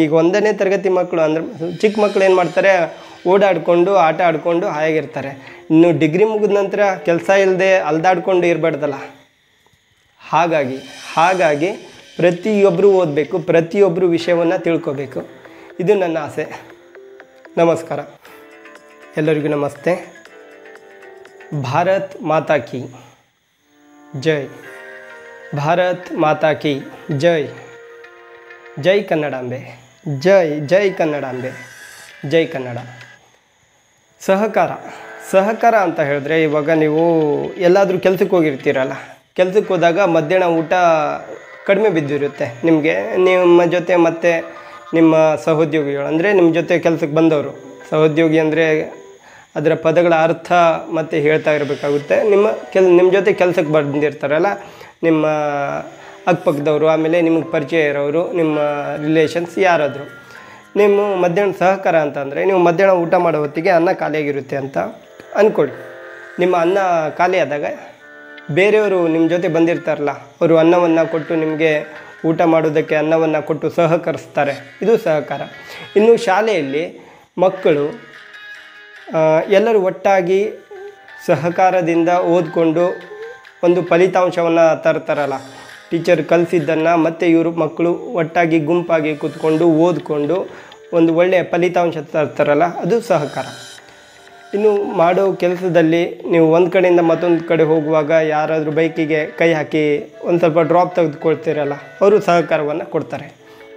ಈಗ 1ನೇ ತರಗತಿ ಮಕ್ಕಳು ಅಂದರೆ ಚಿಕ್ಕ ಮಕ್ಕಳು ಏನು ಮಾಡ್ತಾರೆ, ಓಡಾಡಿಕೊಂಡು ಆಟ ಆಡಿಕೊಂಡು ಹಾಯಾಗಿರ್ತಾರೆ. ಇನ್ನು ಡಿಗ್ರಿ ಮುಗಿದ ನಂತರ ಕೆಲಸ ಇಲ್ಲದೆ ಅಲ್ದಾಡ್ಕೊಂಡು ಇರಬಾರ್ದಲ್ಲ. ಹಾಗಾಗಿ ಪ್ರತಿಯೊಬ್ಬರು ಓದಬೇಕು, ಪ್ರತಿಯೊಬ್ಬರು ವಿಷಯವನ್ನು ತಿಳ್ಕೋಬೇಕು. ಇದು ನನ್ನ ಆಸೆ. ನಮಸ್ಕಾರ, ಎಲ್ಲರಿಗೂ ನಮಸ್ತೆ. ಭಾರತ್ ಮಾತಾ ಕಿ ಜೈ. ಭಾರತ್ ಮಾತಾ ಕಿ ಜೈ. ಜೈ ಕನ್ನಡಾಂಬೆ. ಜೈ ಜೈ ಕನ್ನಡಾಂಬೆ. ಜೈ ಕನ್ನಡ. ಸಹಕಾರ ಅಂತ ಹೇಳಿದ್ರೆ, ಇವಾಗ ನೀವು ಎಲ್ಲಾದರೂ ಕೆಲಸಕ್ಕೆ ಹೋಗಿರ್ತೀರಲ್ಲ, ಕೆಲಸಕ್ಕೆ ಹೋದಾಗ ಮಧ್ಯಾಹ್ನ ಊಟ ಕಡಿಮೆ ಬಿದ್ದಿರುತ್ತೆ ನಿಮಗೆ. ನಿಮ್ಮ ಜೊತೆ ಮತ್ತು ನಿಮ್ಮ ಸಹೋದ್ಯೋಗಿಗಳು, ಅಂದರೆ ನಿಮ್ಮ ಜೊತೆ ಕೆಲಸಕ್ಕೆ ಬಂದವರು. ಸಹೋದ್ಯೋಗಿ ಅಂದರೆ ಅದರ ಪದಗಳ ಅರ್ಥ ಮತ್ತು ಹೇಳ್ತಾ ಇರಬೇಕಾಗುತ್ತೆ. ನಿಮ್ಮ ಜೊತೆ ಕೆಲಸಕ್ಕೆ ಬಂದಿರ್ತಾರಲ್ಲ, ನಿಮ್ಮ ಅಕ್ಕಪಕ್ಕದವರು, ಆಮೇಲೆ ನಿಮಗೆ ಪರಿಚಯ ಇರೋರು, ನಿಮ್ಮ ರಿಲೇಷನ್ಸ್ ಯಾರಾದರೂ. ನೀವು ಮಧ್ಯಾಹ್ನ ಸಹಕಾರ ಅಂತಂದರೆ, ನೀವು ಮಧ್ಯಾಹ್ನ ಊಟ ಮಾಡೋ ಹೊತ್ತಿಗೆ ಅನ್ನ ಖಾಲಿಯಾಗಿರುತ್ತೆ ಅಂತ ಅಂದ್ಕೊಳ್ಳಿ. ನಿಮ್ಮ ಅನ್ನ ಖಾಲಿ ಆದಾಗ ಬೇರೆಯವರು ನಿಮ್ಮ ಜೊತೆ ಬಂದಿರ್ತಾರಲ್ಲ, ಅವರು ಅನ್ನವನ್ನು ಕೊಟ್ಟು ನಿಮಗೆ ಊಟ ಮಾಡೋದಕ್ಕೆ ಅನ್ನವನ್ನು ಕೊಟ್ಟು ಸಹಕರಿಸ್ತಾರೆ. ಇದು ಸಹಕಾರ. ಇನ್ನು ಶಾಲೆಯಲ್ಲಿ ಮಕ್ಕಳು ಎಲ್ಲರೂ ಒಟ್ಟಾಗಿ ಸಹಕಾರದಿಂದ ಓದಿಕೊಂಡು ಒಂದು ಫಲಿತಾಂಶವನ್ನು ತರ್ತಾರಲ್ಲ, ಟೀಚರ್ ಕಲಿಸಿದ್ದನ್ನು ಮತ್ತು ಇವರು ಮಕ್ಕಳು ಒಟ್ಟಾಗಿ ಗುಂಪಾಗಿ ಕೂತ್ಕೊಂಡು ಓದಿಕೊಂಡು ಒಂದು ಒಳ್ಳೆಯ ಫಲಿತಾಂಶ ತರ್ತಾರಲ್ಲ, ಅದು ಸಹಕಾರ. ಇನ್ನು ಮಾಡೋ ಕೆಲಸದಲ್ಲಿ ನೀವು ಒಂದು ಕಡೆಯಿಂದ ಮತ್ತೊಂದು ಕಡೆ ಹೋಗುವಾಗ ಯಾರಾದರೂ ಬೈಕಿಗೆ ಕೈ ಹಾಕಿ ಒಂದು ಸ್ವಲ್ಪ ಡ್ರಾಪ್ ತೆಗೆದುಕೊಳ್ತೀರಲ್ಲ, ಅವರು ಸಹಕಾರವನ್ನು ಕೊಡ್ತಾರೆ.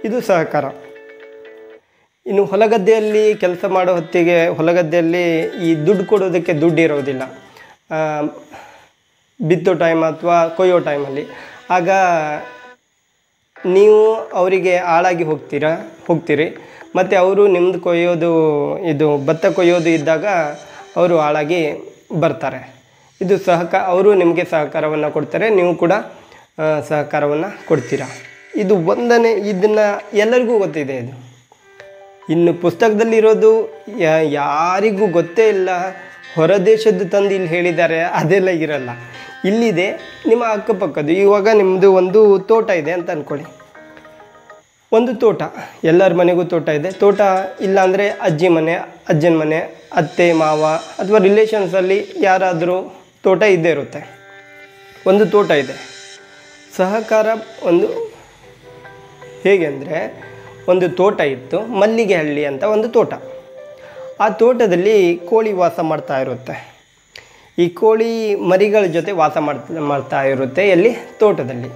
ಇದು ಸಹಕಾರ. ಇನ್ನು ಹೊಲಗದ್ದೆಯಲ್ಲಿ ಕೆಲಸ ಮಾಡೋ ಹೊತ್ತಿಗೆ, ಹೊಲಗದ್ದೆಯಲ್ಲಿ ಈ ದುಡ್ಡು ಕೊಡೋದಕ್ಕೆ ದುಡ್ಡು ಇರೋದಿಲ್ಲ, ಬಿತ್ತೋ ಟೈಮ್ ಅಥವಾ ಕೊಯ್ಯೋ ಟೈಮಲ್ಲಿ. ಆಗ ನೀವು ಅವರಿಗೆ ಆಳಾಗಿ ಹೋಗ್ತೀರಿ ಮತ್ತು ಅವರು ನಿಮ್ಮದು ಇದು ಭತ್ತ ಕೊಯ್ಯೋದು ಇದ್ದಾಗ ಅವರು ಆಳಾಗಿ ಬರ್ತಾರೆ. ಇದು ಅವರು ನಿಮಗೆ ಸಹಕಾರವನ್ನು ಕೊಡ್ತಾರೆ, ನೀವು ಕೂಡ ಸಹಕಾರವನ್ನು ಕೊಡ್ತೀರಾ. ಇದು ಇದನ್ನು ಎಲ್ಲರಿಗೂ ಗೊತ್ತಿದೆ. ಇದು ಇನ್ನು ಪುಸ್ತಕದಲ್ಲಿರೋದು ಯಾರಿಗೂ ಗೊತ್ತೇ ಇಲ್ಲ. ಹೊರ ದೇಶದ್ದು ತಂದು ಇಲ್ಲಿ ಹೇಳಿದ್ದಾರೆ, ಅದೆಲ್ಲ ಇರಲ್ಲ. ಇಲ್ಲಿದೆ ನಿಮ್ಮ ಅಕ್ಕಪಕ್ಕದ್ದು. ಇವಾಗ ನಿಮ್ಮದು ಒಂದು ತೋಟ ಇದೆ ಅಂತ ಅಂದ್ಕೊಳ್ಳಿ. ಒಂದು ತೋಟ, ಎಲ್ಲರ ಮನೆಗೂ ತೋಟ ಇದೆ. ತೋಟ ಇಲ್ಲ ಅಂದರೆ ಅಜ್ಜಿ ಮನೆ, ಅಜ್ಜನ ಮನೆ, ಅತ್ತೆ ಮಾವ ಅಥವಾ ರಿಲೇಷನ್ಸಲ್ಲಿ ಯಾರಾದರೂ ತೋಟ ಇದ್ದೇ ಇರುತ್ತೆ. ಒಂದು ತೋಟ ಇದೆ. ಸಹಕಾರ ಹೇಗೆ ಅಂದರೆ, ಒಂದು ತೋಟ ಇತ್ತು, ಮಲ್ಲಿಗೆ ಹಳ್ಳಿ ಅಂತ ಒಂದು ತೋಟ. ಆ ತೋಟದಲ್ಲಿ ಕೋಳಿ ವಾಸ ಮಾಡ್ತಾ ಇರುತ್ತೆ. ಈ ಕೋಳಿ ಮರಿಗಳ ಜೊತೆ ವಾಸ ಮಾಡ್ತಾ ಇರುತ್ತೆ. ಎಲ್ಲಿ? ತೋಟದಲ್ಲಿ.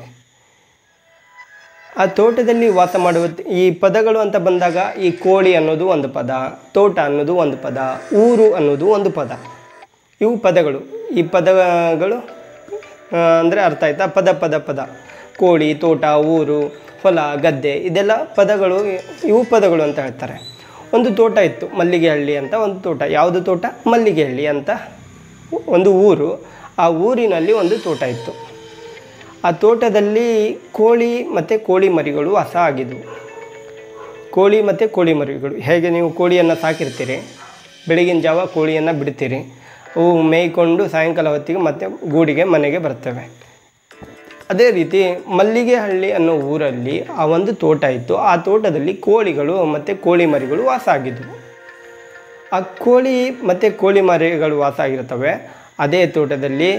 ಆ ತೋಟದಲ್ಲಿ ವಾಸ ಮಾಡುವ ಈ ಪದಗಳು ಅಂತ ಬಂದಾಗ, ಈ ಕೋಳಿ ಅನ್ನೋದು ಒಂದು ಪದ, ತೋಟ ಅನ್ನೋದು ಒಂದು ಪದ, ಊರು ಅನ್ನೋದು ಒಂದು ಪದ. ಇವು ಪದಗಳು. ಈ ಪದಗಳು ಅಂದರೆ ಅರ್ಥ ಆಯ್ತಾ? ಪದ. ಕೋಳಿ, ತೋಟ, ಊರು, ಹೊಲ, ಗದ್ದೆ, ಇದೆಲ್ಲ ಪದಗಳು. ಇವು ಪದಗಳು ಅಂತ ಹೇಳ್ತಾರೆ. ಒಂದು ತೋಟ ಇತ್ತು, ಮಲ್ಲಿಗೆ ಹಳ್ಳಿ ಅಂತ ಒಂದು ತೋಟ. ಯಾವುದು ತೋಟ? ಮಲ್ಲಿಗೆ ಹಳ್ಳಿ ಅಂತ ಒಂದು ಊರು. ಆ ಊರಿನಲ್ಲಿ ಒಂದು ತೋಟ ಇತ್ತು. ಆ ತೋಟದಲ್ಲಿ ಕೋಳಿ ಮತ್ತು ಕೋಳಿ ಮರಿಗಳು ವಾಸ ಆಗಿದ್ದವು. ಕೋಳಿ ಮತ್ತು ಕೋಳಿ ಮರಿಗಳು. ಹೇಗೆ ನೀವು ಕೋಳಿಯನ್ನು ಸಾಕಿರ್ತೀರಿ, ಬೆಳಗಿನ ಜಾವ ಕೋಳಿಯನ್ನು ಬಿಡ್ತೀರಿ, ಅವು ಮೇಯ್ಕೊಂಡು ಸಾಯಂಕಾಲ ಹೊತ್ತಿಗೆ ಮತ್ತೆ ಗೂಡಿಗೆ ಮನೆಗೆ ಬರ್ತವೆ. ಅದೇ ರೀತಿ ಮಲ್ಲಿಗೆ ಹಳ್ಳಿ ಅನ್ನೋ ಊರಲ್ಲಿ ಆ ಒಂದು ತೋಟ ಇತ್ತು. ಆ ತೋಟದಲ್ಲಿ ಕೋಳಿಗಳು ಮತ್ತು ಕೋಳಿ ಮರಿಗಳು ವಾಸ ಆಗಿದ್ದವು. ಆ ಕೋಳಿ ಮತ್ತು ಕೋಳಿ ಮರಿಗಳು ವಾಸ ಆಗಿರ್ತವೆ. ಅದೇ ತೋಟದಲ್ಲಿ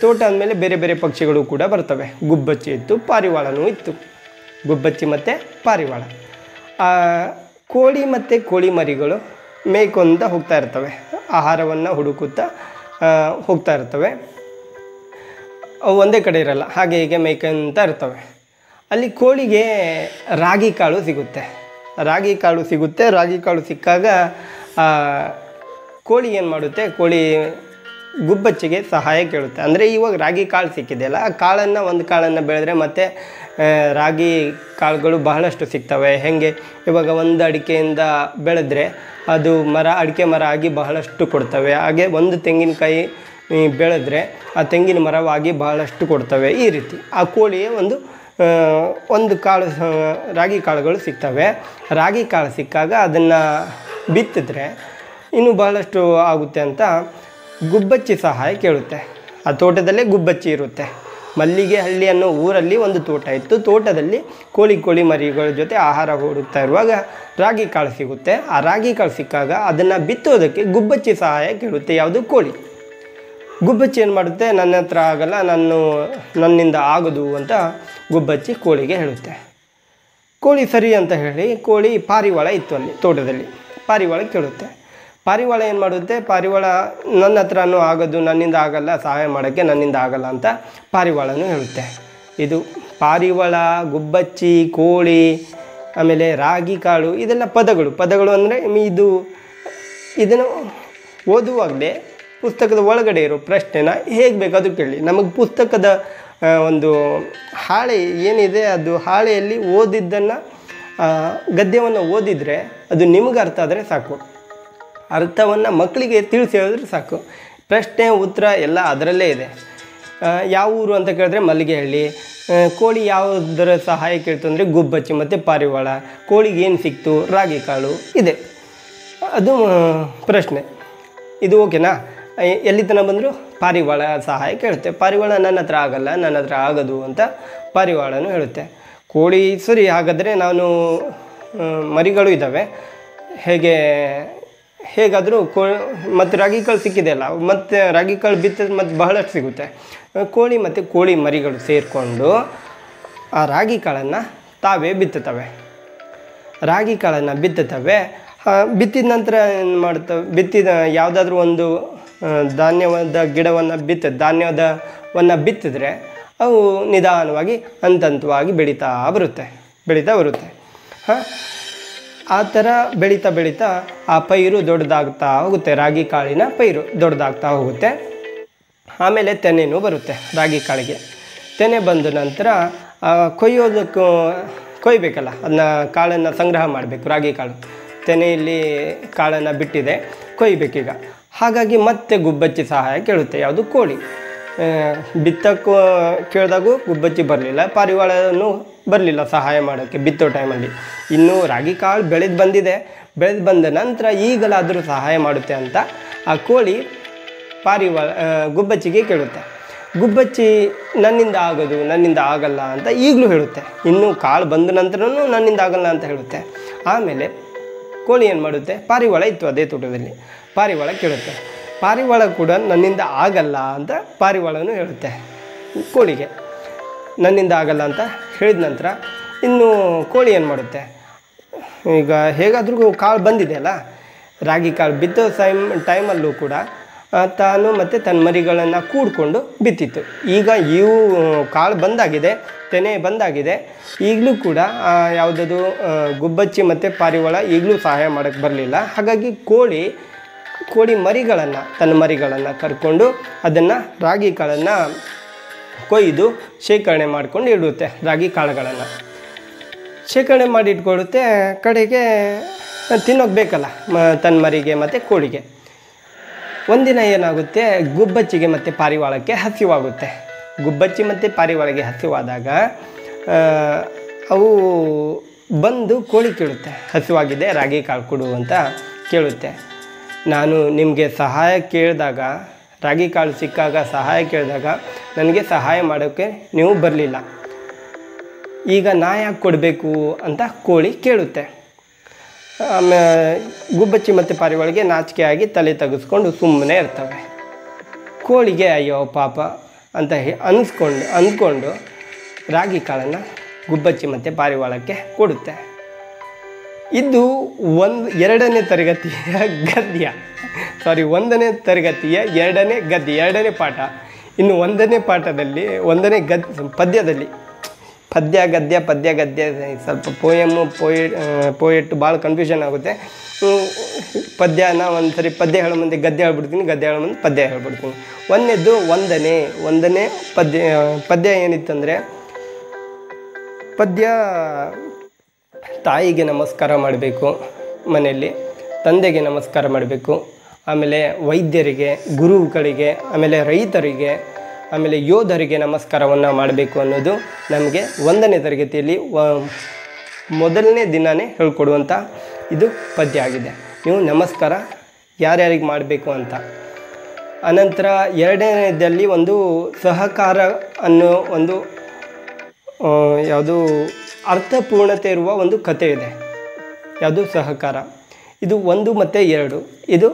ತೋಟ ಅಂದಮೇಲೆ ಬೇರೆ ಬೇರೆ ಪಕ್ಷಿಗಳು ಕೂಡ ಬರ್ತವೆ. ಗುಬ್ಬಚ್ಚಿ ಇತ್ತು, ಪಾರಿವಾಳನೂ ಇತ್ತು. ಗುಬ್ಬಚ್ಚಿ ಮತ್ತು ಪಾರಿವಾಳ. ಆ ಕೋಳಿ ಮತ್ತು ಕೋಳಿ ಮರಿಗಳು ಮೇಯ್ಕೊಂತ ಹೋಗ್ತಾ ಇರ್ತವೆ, ಆಹಾರವನ್ನು ಹುಡುಕುತ್ತಾ ಹೋಗ್ತಾ ಇರ್ತವೆ. ಅವು ಒಂದೇ ಕಡೆ ಇರಲ್ಲ, ಹಾಗೆ ಹೀಗೆ ಮೇಯ್ಕೊಂತ ಇರ್ತವೆ. ಅಲ್ಲಿ ಕೋಳಿಗೆ ರಾಗಿ ಕಾಳು ಸಿಗುತ್ತೆ. ರಾಗಿ ಕಾಳು ಸಿಕ್ಕಾಗ ಕೋಳಿ ಏನು ಮಾಡುತ್ತೆ, ಕೋಳಿ ಗುಬ್ಬಚ್ಚಿಗೆ ಸಹಾಯ ಕೇಳುತ್ತೆ. ಅಂದರೆ ಇವಾಗ ರಾಗಿ ಕಾಳು ಸಿಕ್ಕಿದೆಯಲ್ಲ, ಆ ಒಂದು ಕಾಳನ್ನು ಬೆಳೆದ್ರೆ ಮತ್ತೆ ರಾಗಿ ಕಾಳುಗಳು ಬಹಳಷ್ಟು ಸಿಗ್ತವೆ. ಹೇಗೆ? ಇವಾಗ ಒಂದು ಅಡಿಕೆಯಿಂದ ಬೆಳೆದ್ರೆ ಅದು ಅಡಿಕೆ ಮರ ಆಗಿ ಬಹಳಷ್ಟು ಕೊಡ್ತವೆ. ಹಾಗೆ ಒಂದು ತೆಂಗಿನಕಾಯಿ ಬೆಳೆದ್ರೆ ಆ ತೆಂಗಿನ ಮರವಾಗಿ ಬಹಳಷ್ಟು ಕೊಡ್ತವೆ. ಈ ರೀತಿ ಆ ಕೋಳಿಗೆ ಒಂದು ಕಾಳು, ರಾಗಿ ಕಾಳುಗಳು ಸಿಗ್ತವೆ. ರಾಗಿ ಕಾಳು ಸಿಕ್ಕಾಗ ಅದನ್ನು ಬಿತ್ತಿದ್ರೆ ಇನ್ನೂ ಬಹಳಷ್ಟು ಆಗುತ್ತೆ ಅಂತ ಗುಬ್ಬಚ್ಚಿ ಸಹಾಯ ಕೇಳುತ್ತೆ. ಆ ತೋಟದಲ್ಲೇ ಗುಬ್ಬಚ್ಚಿ ಇರುತ್ತೆ. ಮಲ್ಲಿಗೆ ಹಳ್ಳಿ ಅನ್ನೋ ಊರಲ್ಲಿ ಒಂದು ತೋಟ ಇತ್ತು. ತೋಟದಲ್ಲಿ ಕೋಳಿ ಮರಿಗಳ ಜೊತೆ ಆಹಾರ ಹುಡುಕ್ತಾ ಇರುವಾಗ ರಾಗಿ ಕಾಳು ಸಿಗುತ್ತೆ. ಆ ರಾಗಿ ಕಾಳು ಸಿಕ್ಕಾಗ ಅದನ್ನು ಬಿತ್ತೋದಕ್ಕೆ ಗುಬ್ಬಚ್ಚಿ ಸಹಾಯ ಕೇಳುತ್ತೆ. ಯಾವುದು? ಕೋಳಿ. ಗುಬ್ಬಚ್ಚಿ ಏನು ಮಾಡುತ್ತೆ? ನನ್ನ ಹತ್ರ ಆಗಲ್ಲ, ನನ್ನಿಂದ ಆಗೋದು ಅಂತ ಗುಬ್ಬಚ್ಚಿ ಕೋಳಿಗೆ ಹೇಳುತ್ತೆ. ಕೋಳಿ ಸರಿ ಅಂತ ಹೇಳಿ ಕೋಳಿ ಪಾರಿವಾಳ ಇತ್ತು ಅಲ್ಲಿ ತೋಟದಲ್ಲಿ. ಪಾರಿವಾಳ ಕೇಳುತ್ತೆ. ಪಾರಿವಾಳ ಏನು ಮಾಡುತ್ತೆ? ಪಾರಿವಾಳ ನನ್ನ ಹತ್ರನೂ ಆಗೋದು, ನನ್ನಿಂದ ಆಗಲ್ಲ, ಸಹಾಯ ಮಾಡೋಕ್ಕೆ ನನ್ನಿಂದ ಆಗಲ್ಲ ಅಂತ ಪಾರಿವಾಳನೂ ಹೇಳುತ್ತೆ. ಇದು ಪಾರಿವಾಳ, ಗುಬ್ಬಚ್ಚಿ, ಕೋಳಿ, ಆಮೇಲೆ ರಾಗಿ ಕಾಳು, ಇದೆಲ್ಲ ಪದಗಳು ಅಂದರೆ ಇದನ್ನು ಓದುವಾಗಲೇ ಪುಸ್ತಕದ ಒಳಗಡೆ ಇರೋ ಪ್ರಶ್ನೆನ ಹೇಗೆ ಬೇಕಾದರೂ ಕೇಳಿ. ನಮಗೆ ಪುಸ್ತಕದ ಒಂದು ಹಾಳೆ ಏನಿದೆ ಅದು ಹಾಳೆಯಲ್ಲಿ ಓದಿದ್ದನ್ನು ಗದ್ಯವನ್ನು ಓದಿದರೆ ಅದು ನಿಮಗೆ ಅರ್ಥ ಆದರೆ ಸಾಕು. ಅರ್ಥವನ್ನು ಮಕ್ಕಳಿಗೆ ತಿಳಿಸಿ ಹೇಳಿದ್ರೆ ಸಾಕು. ಪ್ರಶ್ನೆ ಉತ್ತರ ಎಲ್ಲ ಅದರಲ್ಲೇ ಇದೆ. ಯಾವ ಊರು ಅಂತ ಕೇಳಿದ್ರೆ ಮಲ್ಲಿಗೆಹಳ್ಳಿ. ಕೋಳಿ ಯಾವುದರ ಸಹಾಯ ಕೇಳ್ತು ಅಂದರೆ ಗುಬ್ಬಚ್ಚಿ ಮತ್ತು ಪಾರಿವಾಳ. ಕೋಳಿಗೆ ಏನು ಸಿಕ್ತು? ರಾಗಿ ಕಾಳು. ಇದೆ ಅದು ಪ್ರಶ್ನೆ. ಇದು ಓಕೆನಾ? ಎಲ್ಲಿ ತನಕ ಬಂದರೂ ಪಾರಿವಾಳ ಸಹಾಯ ಕೇಳುತ್ತೆ. ಪಾರಿವಾಳ ನನ್ನ ಹತ್ರ ಆಗಲ್ಲ, ನನ್ನ ಹತ್ರ ಆಗೋದು ಅಂತ ಪಾರಿವಾಳನೂ ಹೇಳುತ್ತೆ. ಕೋಳಿ ಸರಿ, ಹಾಗಾದರೆ ನಾನು ಮರಿಗಳು ಇದ್ದಾವೆ, ಹೇಗಾದರೂ ಮತ್ತು ರಾಗಿ ಕಾಳು ಸಿಕ್ಕಿದೆ ಅಲ್ಲ, ಮತ್ತು ರಾಗಿ ಕಾಳು ಬಿತ್ತದ ಮತ್ತು ಬಹಳಷ್ಟು ಸಿಗುತ್ತೆ. ಕೋಳಿ ಮತ್ತು ಕೋಳಿ ಮರಿಗಳು ಸೇರಿಕೊಂಡು ಆ ರಾಗಿ ಕಾಳನ್ನು ತಾವೇ ಬಿತ್ತುತ್ತವೆ. ರಾಗಿ ಕಾಳನ್ನು ಬಿತ್ತುತ್ತವೆ. ಬಿತ್ತಿದ ನಂತರ ಏನು ಮಾಡ್ತವೆ? ಬಿತ್ತಿದ ಯಾವುದಾದ್ರೂ ಒಂದು ಧಾನ್ಯವಾದ ಗಿಡವನ್ನು ಬಿತ್ತಿದ್ರೆ ಅವು ನಿಧಾನವಾಗಿ ಹಂತವಾಗಿ ಬೆಳೀತಾ ಬರುತ್ತೆ. ಆ ಥರ ಬೆಳೀತಾ ಆ ಪೈರು ದೊಡ್ಡದಾಗ್ತಾ ಹೋಗುತ್ತೆ. ರಾಗಿ ಕಾಳಿನ ಪೈರು ದೊಡ್ಡದಾಗ್ತಾ ಹೋಗುತ್ತೆ. ಆಮೇಲೆ ತೆನೆನೂ ಬರುತ್ತೆ ರಾಗಿ ಕಾಳಿಗೆ. ತೆನೆ ಬಂದ ನಂತರ ಕೊಯ್ಬೇಕಲ್ಲ, ಅದನ್ನ ಕಾಳನ್ನು ಸಂಗ್ರಹ ಮಾಡಬೇಕು. ರಾಗಿ ಕಾಳು ತೆನೆಯಲ್ಲಿ ಕಾಳನ್ನು ಬಿಟ್ಟಿದೆ, ಕೊಯ್ಬೇಕೀಗ. ಹಾಗಾಗಿ ಮತ್ತೆ ಗುಬ್ಬಚ್ಚಿ ಸಹಾಯ ಕೇಳುತ್ತೆ. ಯಾವುದು? ಕೋಳಿ. ಬಿತ್ತಕ್ಕೂ ಕೇಳಿದಾಗೂ ಗುಬ್ಬಚ್ಚಿ ಬರಲಿಲ್ಲ, ಪಾರಿವಾಳನೂ ಬರಲಿಲ್ಲ ಸಹಾಯ ಮಾಡೋಕ್ಕೆ ಬಿತ್ತೋ ಟೈಮಲ್ಲಿ. ಇನ್ನೂ ರಾಗಿ ಕಾಳು ಬೆಳೆದು ಬಂದ ನಂತರ ಈಗಲಾದರೂ ಸಹಾಯ ಮಾಡುತ್ತೆ ಅಂತ ಆ ಕೋಳಿ ಗುಬ್ಬಚ್ಚಿಗೆ ಕೇಳುತ್ತೆ. ಗುಬ್ಬಚ್ಚಿ ನನ್ನಿಂದ ಆಗೋದು, ನನ್ನಿಂದ ಆಗಲ್ಲ ಅಂತ ಈಗಲೂ ಹೇಳುತ್ತೆ. ಇನ್ನೂ ಕಾಳು ಬಂದ ನಂತರನೂ ನನ್ನಿಂದ ಆಗಲ್ಲ ಅಂತ ಹೇಳುತ್ತೆ. ಆಮೇಲೆ ಕೋಳಿ ಏನು ಮಾಡುತ್ತೆ? ಪಾರಿವಾಳ ಇತ್ತು ಅದೇ ತೋಟದಲ್ಲಿ. ಪಾರಿವಾಳ ಕೇಳುತ್ತೆ. ಪಾರಿವಾಳ ಕೂಡ ನನ್ನಿಂದ ಆಗಲ್ಲ ಅಂತ ಪಾರಿವಾಳನೂ ಹೇಳುತ್ತೆ ಕೋಳಿಗೆ. ನನ್ನಿಂದ ಆಗಲ್ಲ ಅಂತ ಹೇಳಿದ ನಂತರ ಇನ್ನು ಕೋಳಿ ಏನು ಮಾಡುತ್ತೆ? ಈಗ ಹೇಗಾದರೂ ಕಾಳು ಬಂದಿದೆಯಲ್ಲ, ರಾಗಿ ಕಾಳು ಬಿತ್ತೋ ಟೈಮಲ್ಲೂ ಕೂಡ ತಾನು ಮತ್ತು ತನ್ನ ಮರಿಗಳನ್ನು ಕೂಡಿಕೊಂಡು ಬಿತ್ತಿತ್ತು. ಈಗ ಕಾಳು ಬಂದಾಗಿದೆ, ತೆನೆ ಬಂದಾಗಿದೆ. ಈಗಲೂ ಕೂಡ ಯಾವುದದು ಗುಬ್ಬಚ್ಚಿ ಮತ್ತು ಪಾರಿವಾಳ ಈಗಲೂ ಸಹಾಯ ಮಾಡೋಕ್ಕೆ ಬರಲಿಲ್ಲ. ಹಾಗಾಗಿ ಕೋಳಿ ತನ್ನ ಮರಿಗಳನ್ನು ಕರ್ಕೊಂಡು ಅದನ್ನು ರಾಗಿ ಕಾಳನ್ನು ಕೊಯ್ದು ಶೇಖರಣೆ ಮಾಡಿಕೊಂಡು ಇಡುತ್ತೆ. ರಾಗಿ ಕಾಳುಗಳನ್ನು ಶೇಖರಣೆ ಮಾಡಿ ಇಟ್ಕೊಳ್ಳುತ್ತೆ. ಕಡೆಗೆ ತಿನ್ನೋಕೆ ಬೇಕಲ್ಲ ತನ್ನ ಮರಿಗೆ ಮತ್ತು ಕೋಳಿಗೆ. ಒಂದಿನ ಏನಾಗುತ್ತೆ? ಗುಬ್ಬಚ್ಚಿಗೆ ಮತ್ತು ಪಾರಿವಾಳಕ್ಕೆ ಹಸಿವಾಗುತ್ತೆ. ಗುಬ್ಬಚ್ಚಿ ಮತ್ತು ಪಾರಿವಾಳಗೆ ಹಸಿವಾದಾಗ ಅವು ಬಂದು ಕೋಳಿ ಕೇಳುತ್ತೆ, ಹಸಿವಾಗಿದೆ, ರಾಗಿ ಕಾಳು ಕೊಡು ಅಂತ ಕೇಳುತ್ತೆ. ನಾನು ನಿಮಗೆ ಸಹಾಯ ಕೇಳಿದಾಗ, ರಾಗಿ ಕಾಳು ಸಿಕ್ಕಾಗ ಸಹಾಯ ಕೇಳಿದಾಗ ನನಗೆ ಸಹಾಯ ಮಾಡೋಕ್ಕೆ ನೀವು ಬರಲಿಲ್ಲ. ಈಗ ನಾ ಯಾಕೆ ಕೊಡಬೇಕು ಅಂತ ಕೋಳಿ ಕೇಳುತ್ತೆ. ಗುಬ್ಬಚ್ಚಿ ಮತ್ತು ಪಾರಿವಾಳಿಗೆ ನಾಚಿಕೆಯಾಗಿ ತಲೆ ತೆಗೆಸ್ಕೊಂಡು ಸುಮ್ಮನೆ ಇರ್ತವೆ. ಕೋಳಿಗೆ ಅಯ್ಯೋ ಪಾಪ ಅಂತ ಅಂದ್ಕೊಂಡು ರಾಗಿ ಕಾಳನ್ನು ಗುಬ್ಬಚ್ಚಿ ಮತ್ತು ಪಾರಿವಾಳಕ್ಕೆ ಕೊಡುತ್ತೆ. ಇದು ಎರಡನೇ ತರಗತಿಯ ಎರಡನೇ ಪಾಠ. ಇನ್ನು ಒಂದನೇ ಪಾಠದಲ್ಲಿ ಪದ್ಯದಲ್ಲಿ ಪದ್ಯ ಗದ್ಯ ಸ್ವಲ್ಪ ಪೋಯೆಟ್ ಭಾಳ ಕನ್ಫ್ಯೂಷನ್ ಆಗುತ್ತೆ. ಪದ್ಯನ ಒಂದು ಸರಿ ಪದ್ಯ ಹೇಳೋ ಮುಂದೆ ಗದ್ಯ ಹೇಳ್ಬಿಡ್ತೀನಿ, ಗದ್ಯ ಹೇಳೋ ಮುಂದೆ ಪದ್ಯ ಹೇಳ್ಬಿಡ್ತೀನಿ. ಒಂದನೇ ಪದ್ಯ ಏನಿತ್ತಂದರೆ, ಪದ್ಯ ತಾಯಿಗೆ ನಮಸ್ಕಾರ ಮಾಡಬೇಕು, ಮನೆಯಲ್ಲಿ ತಂದೆಗೆ ನಮಸ್ಕಾರ ಮಾಡಬೇಕು, ಆಮೇಲೆ ವೈದ್ಯರಿಗೆ, ಗುರುಗಳಿಗೆ, ಆಮೇಲೆ ರೈತರಿಗೆ, ಆಮೇಲೆ ಯೋಧರಿಗೆ ನಮಸ್ಕಾರವನ್ನು ಮಾಡಬೇಕು ಅನ್ನೋದು ನಮಗೆ ಒಂದನೇ ತರಗತಿಯಲ್ಲಿ ಮೊದಲನೇ ದಿನವೇ ಹೇಳ್ಕೊಡುವಂಥ ಇದು ಪದ್ಯ ಆಗಿದೆ. ನೀವು ನಮಸ್ಕಾರ ಯಾರ್ಯಾರಿಗೆ ಮಾಡಬೇಕು ಅಂತ ಅನಂತರ ಎರಡನೇದಲ್ಲಿ ಒಂದು ಸಹಕಾರ ಅನ್ನೋ ಒಂದು ಯಾವುದು ಅರ್ಥಪೂರ್ಣತೆ ಇರುವ ಒಂದು ಕಥೆ ಇದೆ. ಯಾವುದು ಸಹಕಾರ. ಇದು 1 ಮತ್ತು 2 ಇದು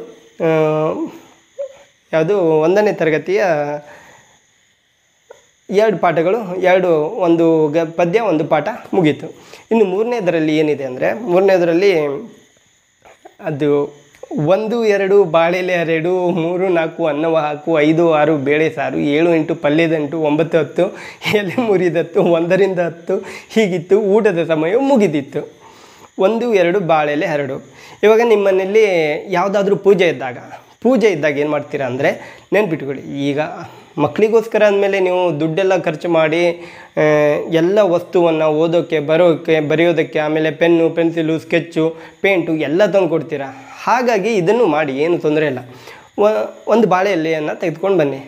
ಯಾವುದು 1ನೇ ತರಗತಿಯ 2 ಪಾಠಗಳು, ಒಂದು ಪದ್ಯ ಒಂದು ಪಾಠ ಮುಗೀತು. ಇನ್ನು 3ನೇದರಲ್ಲಿ ಏನಿದೆ ಅಂದರೆ 3ನೇದರಲ್ಲಿ ಅದು 1 2 ಬಾಳೆಲೆ 2 3 4 ಅನ್ನವ ಹಾಕು 5 6 ಬೇಳೆ ಸಾರು 7 8 ಪಲ್ಯದಂಟು 9 10 ಎಲೆ ಮುರಿದತ್ತು 1ರಿಂದ 10 ಹೀಗಿತ್ತು. ಊಟದ ಸಮಯ ಮುಗಿದಿತ್ತು. 1 2 ಬಾಳೆಲೆ 2. ಇವಾಗ ನಿಮ್ಮನೇಲಿ ಯಾವುದಾದ್ರೂ ಪೂಜೆ ಇದ್ದಾಗ ಏನು ಮಾಡ್ತೀರಾ ಅಂದರೆ ನೆನ್ಪಿಟ್ಕೊಳ್ಳಿ. ಈಗ ಮಕ್ಕಳಿಗೋಸ್ಕರ ಅಂದಮೇಲೆ ನೀವು ದುಡ್ಡೆಲ್ಲ ಖರ್ಚು ಮಾಡಿ ಎಲ್ಲ ವಸ್ತುವನ್ನು ಓದೋಕ್ಕೆ ಬರೆಯೋದಕ್ಕೆ ಆಮೇಲೆ ಪೆನ್ನು ಪೆನ್ಸಿಲು ಸ್ಕೆಚ್ಚು ಪೇಂಟು ಎಲ್ಲ ತಂದು ಕೊಡ್ತೀರಾ. ಹಾಗಾಗಿ ಇದನ್ನು ಮಾಡಿ, ಏನು ತೊಂದರೆ ಇಲ್ಲ. ಒಂದು ಬಾಳೆ ಎಲೆಯನ್ನು ತೆಗೆದುಕೊಂಡು ಬನ್ನಿ.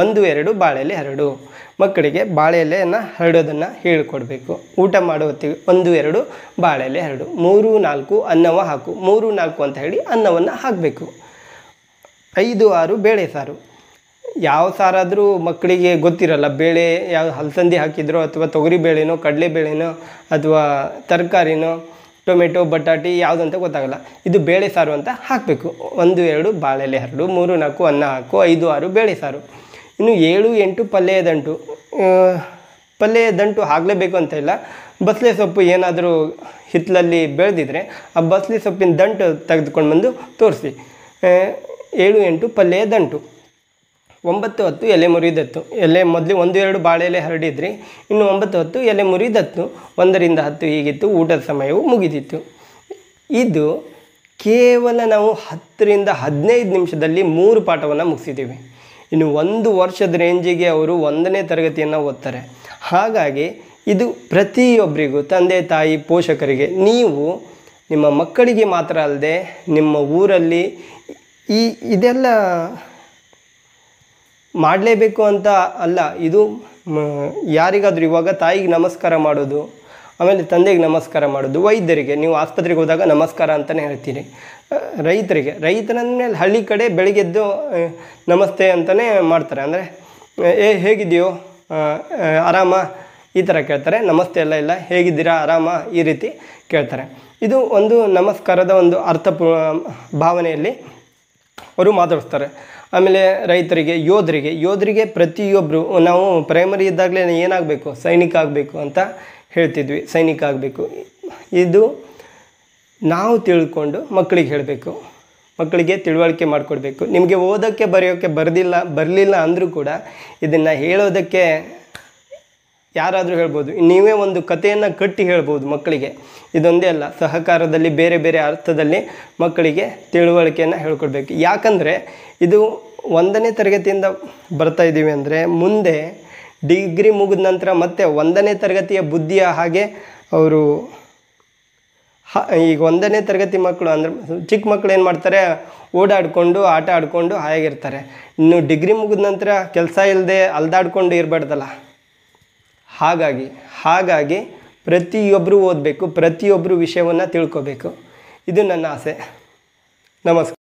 1 2 ಬಾಳೆಲೆ 2 ಮಕ್ಕಳಿಗೆ ಬಾಳೆ ಎಲೆಯನ್ನು ಹರಡೋದನ್ನು ಹೇಳಿಕೊಡ್ಬೇಕು. ಊಟ ಮಾಡೋ ಹೊತ್ತಿಗೆ 1 2 ಬಾಳೆಲೆ 2 3 4 ಅನ್ನವ ಹಾಕು 3 4 ಅಂತ ಹೇಳಿ ಅನ್ನವನ್ನು ಹಾಕಬೇಕು. 5 6 ಬೇಳೆ ಸಾರು. ಯಾವ ಸಾರಾದರೂ ಮಕ್ಕಳಿಗೆ ಗೊತ್ತಿರಲ್ಲ. ಬೇಳೆ ಯಾವ ಹಲಸಂದಿ ಹಾಕಿದ್ರೋ ಅಥವಾ ತೊಗರಿ ಬೇಳೆನೋ ಕಡಲೆ ಬೇಳೆನೋ ಅಥವಾ ತರಕಾರಿನೋ ಟೊಮೆಟೊ ಬಟಾಟಿ ಯಾವುದಂತ ಗೊತ್ತಾಗಲ್ಲ. ಇದು ಬೇಳೆ ಸಾರು ಅಂತ ಹಾಕಬೇಕು. 1 2 ಬಾಳೆಲೆ 2 3 4 ಅನ್ನ ಹಾಕು 5 6 ಬೇಳೆ ಸಾರು. ಇನ್ನು 7 8 ಪಲ್ಯ ದಂಟು ಆಗಲೇಬೇಕು ಅಂತ ಇಲ್ಲ. ಬಸಳೆ ಸೊಪ್ಪು ಏನಾದರೂ ಹಿತ್ತಲಲ್ಲಿ ಬೆಳೆದಿದ್ರೆ ಆ ಬಸಳೆ ಸೊಪ್ಪಿನ ದಂಟು ತೆಗೆದುಕೊಂಡು ಬಂದು ತೋರಿಸಿ. 7 8 ಪಲ್ಯ ದಂಟು. 9 10 ಎಲೆ ಮುರಿದತ್ತು. ಮೊದಲು 1 2 ಬಾಳೆಲೆ ಹರಡಿದ್ರಿ. ಇನ್ನು 9 10 ಎಲೆ ಮುರಿದತ್ತು. 1ರಿಂದ 10 ಹೀಗಿತ್ತು. ಊಟದ ಸಮಯವು ಮುಗಿದಿತ್ತು. ಇದು ಕೇವಲ ನಾವು 10ರಿಂದ 15 ನಿಮಿಷದಲ್ಲಿ 3 ಪಾಠವನ್ನು ಮುಗಿಸಿದ್ದೀವಿ. ಇನ್ನು 1 ವರ್ಷದ ರೇಂಜಿಗೆ ಅವರು 1ನೇ ತರಗತಿಯನ್ನು ಓದ್ತಾರೆ. ಹಾಗಾಗಿ ಇದು ಪ್ರತಿಯೊಬ್ಬರಿಗೂ, ತಂದೆ ತಾಯಿ ಪೋಷಕರಿಗೆ, ನೀವು ನಿಮ್ಮ ಮಕ್ಕಳಿಗೆ ಮಾತ್ರ ಅಲ್ಲದೆ ನಿಮ್ಮ ಊರಲ್ಲಿ ಇದೆಲ್ಲ ಮಾಡಲೇಬೇಕು ಅಂತ ಅಲ್ಲ. ಇದು ಯಾರಿಗಾದರೂ ಇವಾಗ ತಾಯಿಗೆ ನಮಸ್ಕಾರ ಮಾಡೋದು, ಆಮೇಲೆ ತಂದೆಗೆ ನಮಸ್ಕಾರ ಮಾಡೋದು, ವೈದ್ಯರಿಗೆ ನೀವು ಆಸ್ಪತ್ರೆಗೆ ಹೋದಾಗ ನಮಸ್ಕಾರ ಅಂತಲೇ ಹೇಳ್ತೀರಿ. ರೈತರಂದಮೇಲೆ ಹಳ್ಳಿ ಕಡೆ ಬೆಳಿಗ್ಗೆದ್ದು ನಮಸ್ತೆ ಅಂತಲೇ ಮಾಡ್ತಾರೆ. ಅಂದರೆ ಹೇಗಿದೆಯೋ ಆರಾಮ ಈ ಥರ ಕೇಳ್ತಾರೆ. ನಮಸ್ತೆ ಇಲ್ಲ ಹೇಗಿದ್ದೀರಾ ಆರಾಮ ಈ ರೀತಿ ಕೇಳ್ತಾರೆ. ಇದು ಒಂದು ನಮಸ್ಕಾರದ ಒಂದು ಭಾವನೆಯಲ್ಲಿ ಅವರು ಮಾತಾಡಿಸ್ತಾರೆ. ಆಮೇಲೆ ರೈತರಿಗೆ, ಯೋಧರಿಗೆ ಪ್ರತಿಯೊಬ್ಬರು ನಾವು ಪ್ರೈಮರಿ ಇದ್ದಾಗಲೇ ಏನಾಗಬೇಕು, ಸೈನಿಕ ಆಗಬೇಕು ಅಂತ ಹೇಳ್ತಿದ್ವಿ. ಸೈನಿಕ ಆಗಬೇಕು. ಇದು ನಾವು ತಿಳ್ಕೊಂಡು ಮಕ್ಕಳಿಗೆ ಹೇಳಬೇಕು. ಮಕ್ಕಳಿಗೆ ತಿಳುವಳಿಕೆ ಮಾಡಿಕೊಡ್ಬೇಕು. ನಿಮಗೆ ಓದೋಕ್ಕೆ ಬರೆಯೋಕ್ಕೆ ಬರಲಿಲ್ಲ ಅಂದರೂ ಕೂಡ ಇದನ್ನು ಹೇಳೋದಕ್ಕೆ ಯಾರಾದರೂ ಹೇಳ್ಬೋದು. ನೀವೇ ಒಂದು ಕಥೆಯನ್ನು ಕಟ್ಟಿ ಹೇಳ್ಬೋದು ಮಕ್ಕಳಿಗೆ. ಇದೊಂದೇ ಅಲ್ಲ, ಸಹಕಾರದಲ್ಲಿ ಬೇರೆ ಬೇರೆ ಅರ್ಥದಲ್ಲಿ ಮಕ್ಕಳಿಗೆ ತಿಳುವಳಿಕೆಯನ್ನು ಹೇಳ್ಕೊಡ್ಬೇಕು. ಯಾಕಂದರೆ ಇದು 1ನೇ ತರಗತಿಯಿಂದ ಬರ್ತಾ ಇದ್ದೀವಿ ಅಂದರೆ ಮುಂದೆ ಡಿಗ್ರಿ ಮುಗಿದ ನಂತರ ಮತ್ತೆ 1ನೇ ತರಗತಿಯ ಬುದ್ಧಿಯ ಹಾಗೆ ಅವರು ಈಗ 1ನೇ ತರಗತಿ ಮಕ್ಕಳು ಅಂದರೆ ಚಿಕ್ಕ ಮಕ್ಕಳು ಏನು ಮಾಡ್ತಾರೆ, ಓಡಾಡಿಕೊಂಡು ಆಟ ಆಡಿಕೊಂಡು ಹಾಯಾಗಿರ್ತಾರೆ. ಇನ್ನು ಡಿಗ್ರಿ ಮುಗಿದ ನಂತರ ಕೆಲಸ ಇಲ್ಲದೆ ಅಲ್ದಾಡ್ಕೊಂಡು ಇರಬಾರ್ದಲ್ಲ. ಹಾಗಾಗಿ ಪ್ರತಿಯೊಬ್ಬರು ಓದಬೇಕು, ಪ್ರತಿಯೊಬ್ಬರು ವಿಷಯವನ್ನು ತಿಳ್ಕೋಬೇಕು. ಇದು ನನ್ನ ಆಸೆ. ನಮಸ್ಕಾರ.